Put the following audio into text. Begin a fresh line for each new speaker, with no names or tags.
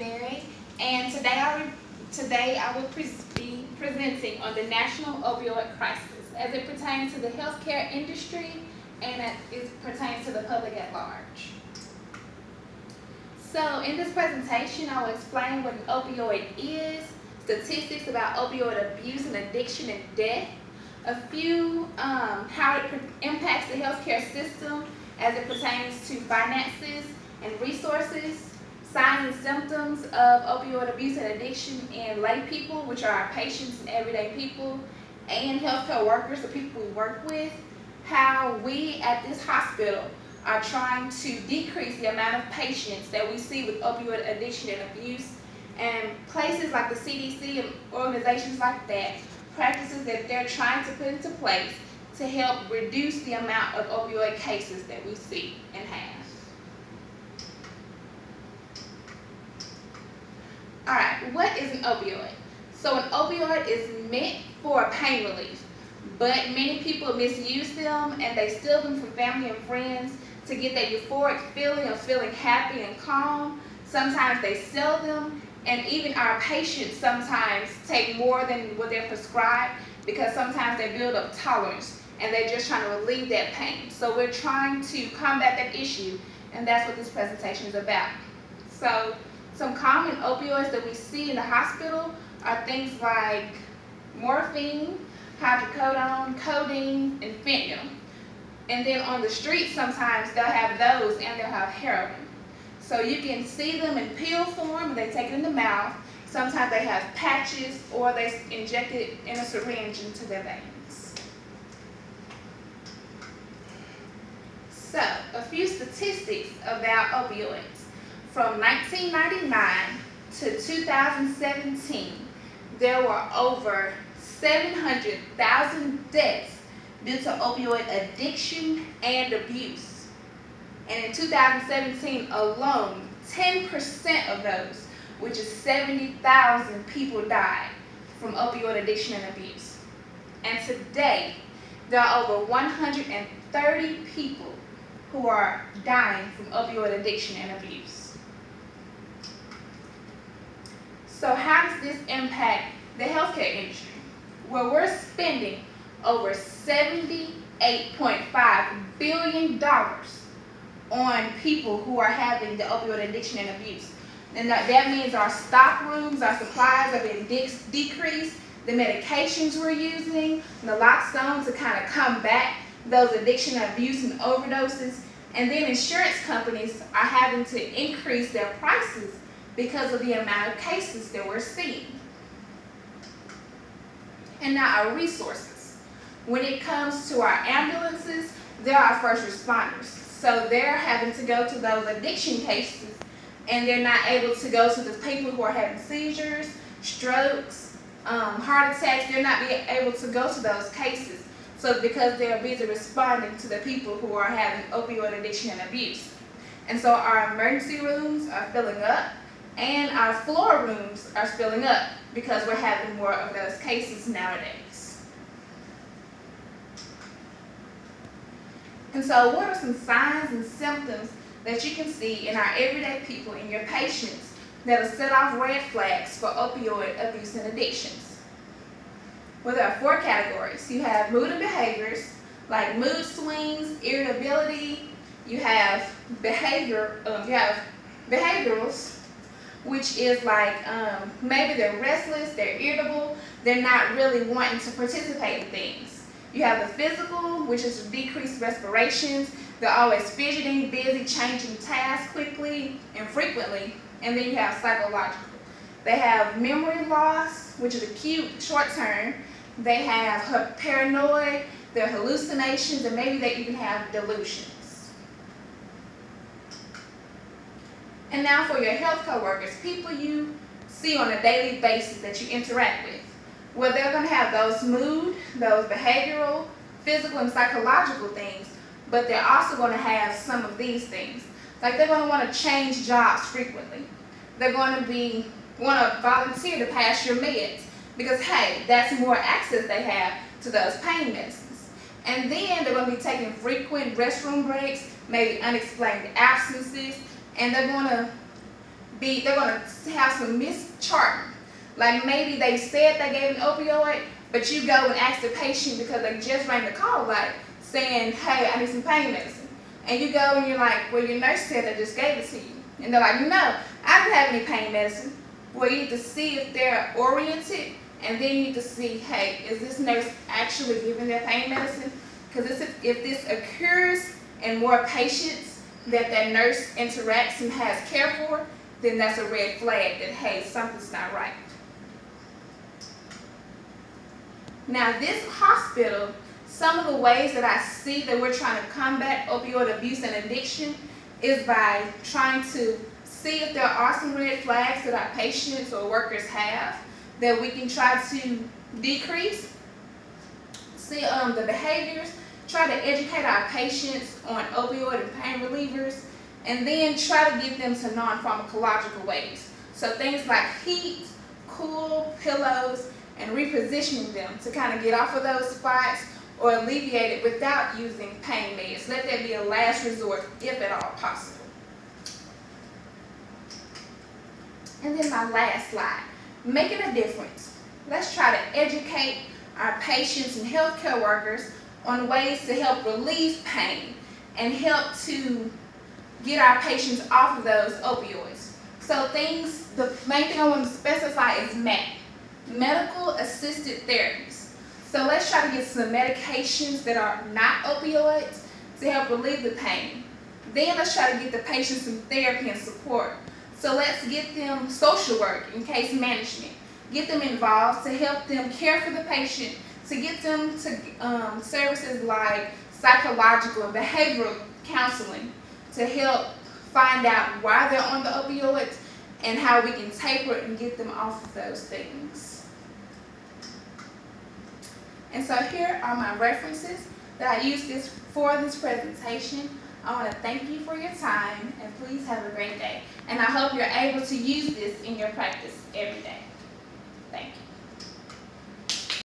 Govan-Granberry, and today I will be presenting on the national opioid crisis as it pertains to the healthcare industry and as it pertains to the public at large. So in this presentation, I will explain what an opioid is, statistics about opioid abuse and addiction and death, a few how it impacts the healthcare system as it pertains to finances and resources, signs and symptoms of opioid abuse and addiction in lay people, which are our patients and everyday people, and healthcare workers, the people we work with, how we at this hospital are trying to decrease the amount of patients that we see with opioid addiction and abuse, and places like the CDC and organizations like that, practices that they're trying to put into place to help reduce the amount of opioid cases that we see and have. Alright, what is an opioid? So an opioid is meant for pain relief, but many people misuse them and they steal them from family and friends to get that euphoric feeling of feeling happy and calm. Sometimes they sell them, and even our patients sometimes take more than what they're prescribed because sometimes they build up tolerance and they're just trying to relieve that pain. So we're trying to combat that issue, and that's what this presentation is about. So some common opioids that we see in the hospital are things like morphine, hydrocodone, codeine, and fentanyl. And then on the street sometimes they'll have those and they'll have heroin. So you can see them in pill form, they take it in the mouth. Sometimes they have patches or they inject it in a syringe into their veins. So, a few statistics about opioids. From 1999 to 2017, there were over 700,000 deaths due to opioid addiction and abuse. And in 2017 alone, 10% of those, which is 70,000 people, died from opioid addiction and abuse. And today, there are over 130 people who are dying from opioid addiction and abuse. So how does this impact the healthcare industry? Well, we're spending over $78.5 billion on people who are having the opioid addiction and abuse. And that means our stock rooms, our supplies are being decreased, the medications we're using, naloxone to kind of combat those addiction, abuse, and overdoses. And then insurance companies are having to increase their prices because of the amount of cases that we're seeing. And now our resources. When it comes to our ambulances, they're our first responders. So they're having to go to those addiction cases, and they're not able to go to the people who are having seizures, strokes, heart attacks. They're not being able to go to those cases. So because they're busy responding to the people who are having opioid addiction and abuse. And so our emergency rooms are filling up, and our floor rooms are filling up because we're having more of those cases nowadays. And so what are some signs and symptoms that you can see in our everyday people, in your patients, that'll set off red flags for opioid abuse and addictions? Well, there are 4 categories. You have mood and behaviors, like mood swings, irritability. You have behaviorals, which is like maybe they're restless, they're irritable, they're not really wanting to participate in things. You have the physical, which is decreased respirations. They're always fidgeting, busy, changing tasks quickly and frequently. And then you have psychological. They have memory loss, which is acute, short-term. They have paranoid, their hallucinations, and maybe they even have delusions. And now for your healthcare workers, people you see on a daily basis that you interact with. Well, they're going to have those mood, those behavioral, physical, and psychological things, but they're also going to have some of these things. Like they're going to want to change jobs frequently. They're going to want to volunteer to pass your meds because, hey, that's more access they have to those pain medicines. And then they're going to be taking frequent restroom breaks, maybe unexplained absences, and they're going to they're gonna have some mischarting. Like maybe they said they gave an opioid, but you go and ask the patient because they just rang the call, like saying, hey, I need some pain medicine. And you go and you're like, well, your nurse said they just gave it to you. And they're like, no, I don't have any pain medicine. Well, you need to see if they're oriented, and then you need to see, hey, is this nurse actually giving their pain medicine? Because if this occurs in more patients that nurse interacts and has care for, then that's a red flag that, hey, something's not right. Now, this hospital, some of the ways that I see that we're trying to combat opioid abuse and addiction is by trying to see if there are some red flags that our patients or workers have that we can try to decrease. See the behaviors, try to educate our patients on opioid and pain relievers, and then try to get them to non-pharmacological ways. So things like heat, cool, pillows, and repositioning them to kind of get off of those spots or alleviate it without using pain meds. Let that be a last resort if at all possible. And then my last slide, making a difference. Let's try to educate our patients and healthcare workers on ways to help relieve pain and help to get our patients off of those opioids. So the main thing I want to specify is MAT, medical assisted therapies. So let's try to get some medications that are not opioids to help relieve the pain. Then let's try to get the patients some therapy and support. So let's get them social work and case management. Get them involved to help them care for the patient, to get them to services like psychological and behavioral counseling to help find out why they're on the opioids and how we can taper it and get them off of those things. And so here are my references that I used for this presentation. I want to thank you for your time, and please have a great day. And I hope you're able to use this in your practice every day. Thank you.